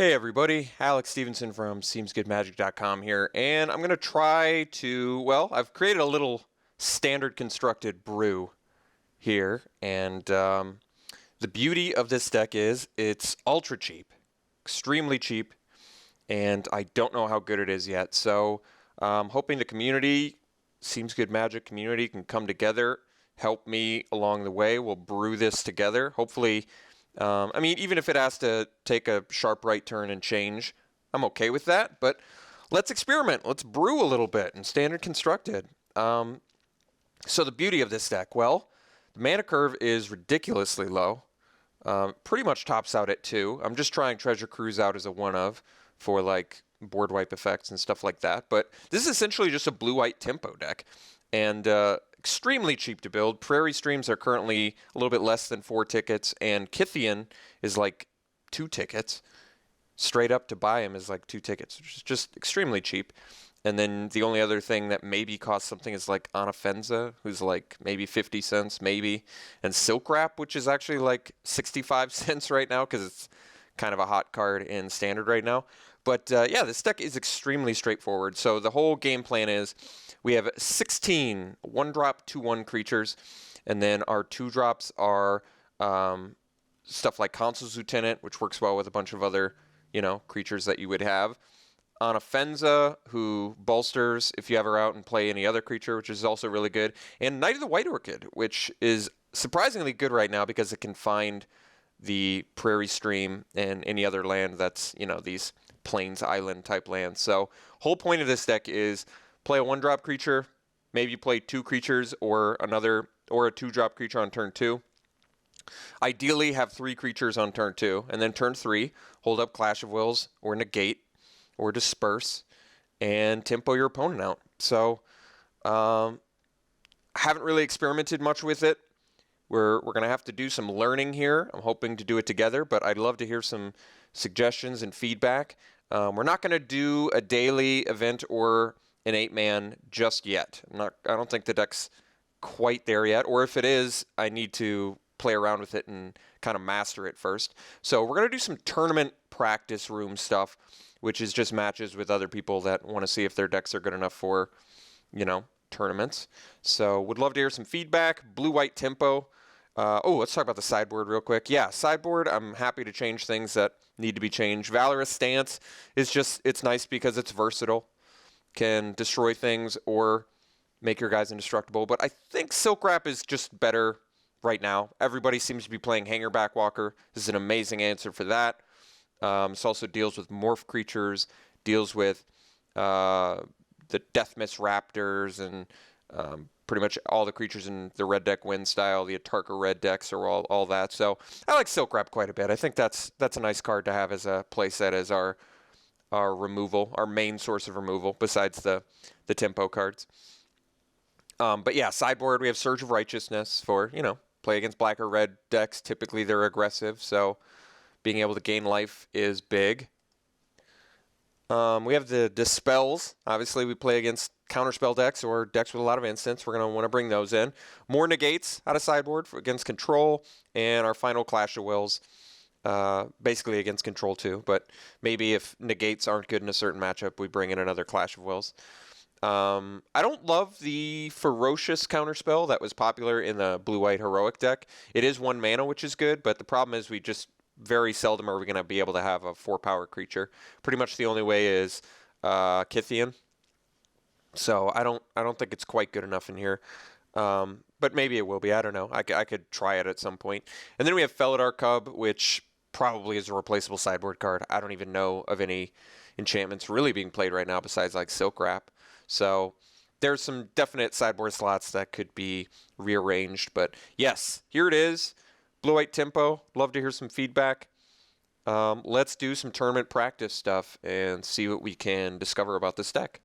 Hey everybody, Alex Stephenson from SeemsGoodMagic.com here, and I'm going to try to, well, I've created a little standard constructed brew here, and the beauty of this deck is it's ultra cheap, extremely cheap, and I don't know how good it is yet, so hoping the community, Seems Good Magic community, can come together, help me along the way. We'll brew this together, hopefully. I mean, even if it has to take a sharp right turn and change, I'm okay with that. But let's experiment. Let's brew a little bit in standard constructed. So the beauty of this deck, well, the mana curve is ridiculously low. Pretty much tops out at 2. I'm just trying Treasure Cruise out as a one of for like board wipe effects and stuff like that. But this is essentially just a blue-white tempo deck. And extremely cheap to build. Prairie Streams are currently a little bit less than 4 tickets, and Kithian is like 2 tickets. Straight up to buy him is like 2 tickets, which is just extremely cheap. And then the only other thing that maybe costs something is like Anafenza, who's like maybe 50 cents, maybe. And Silk Wrap, which is actually like 65 cents right now because it's kind of a hot card in Standard right now. But yeah, this deck is extremely straightforward. So the whole game plan is we have 16 1-drop 2/1 creatures, and then our 2-drops are stuff like Consul's Lieutenant, which works well with a bunch of other, creatures that you would have. Anafenza, who bolsters if you have her out and play any other creature, which is also really good. And Knight of the White Orchid, which is surprisingly good right now because it can find the Prairie Stream and any other land that's, these Plains Island type lands. So whole point of this deck is play a 1-drop creature, maybe play 2 creatures or a 2-drop creature on turn 2. Ideally have 3 creatures on turn 2, and then turn 3, hold up Clash of Wills or Negate or Disperse and tempo your opponent out. So I haven't really experimented much with it. We're going to have to do some learning here. I'm hoping to do it together, but I'd love to hear some suggestions and feedback. We're not going to do a daily event or an 8-man just yet. I don't think the deck's quite there yet, or if it is, I need to play around with it and kind of master it first. So we're going to do some tournament practice room stuff, which is just matches with other people that want to see if their decks are good enough for, tournaments. So would love to hear some feedback. Blue-white tempo. Let's talk about the sideboard real quick. Yeah, sideboard, I'm happy to change things that need to be changed. Valorous Stance is it's nice because it's versatile. Can destroy things or make your guys indestructible. But I think Silk Wrap is just better right now. Everybody seems to be playing Hanger Backwalker. This is an amazing answer for that. This also deals with morph creatures, deals with the Death Mist Raptors, and pretty much all the creatures in the red deck win style, the Atarka red decks, or all that. So I like Silk Wrap quite a bit. I think that's a nice card to have as a playset as our removal, our main source of removal, besides the tempo cards. But yeah, sideboard, we have Surge of Righteousness for, play against black or red decks. Typically they're aggressive, so being able to gain life is big. We have the Dispels. Obviously, we play against counterspell decks or decks with a lot of instants. We're going to want to bring those in. More Negates out of sideboard against Control, and our final Clash of Wills, basically against Control too. But maybe if Negates aren't good in a certain matchup, we bring in another Clash of Wills. I don't love the Ferocious counterspell that was popular in the blue-white Heroic deck. It is 1 mana, which is good, but the problem is we just very seldom are we going to be able to have a 4-power creature. Pretty much the only way is Kithian. So I don't think it's quite good enough in here. But maybe it will be. I don't know. I could try it at some point. And then we have Felidar Cub, which probably is a replaceable sideboard card. I don't even know of any enchantments really being played right now besides like Silk Wrap. So there's some definite sideboard slots that could be rearranged. But yes, here it is. Blue-white tempo. Love to hear some feedback. Let's do some tournament practice stuff and see what we can discover about this deck.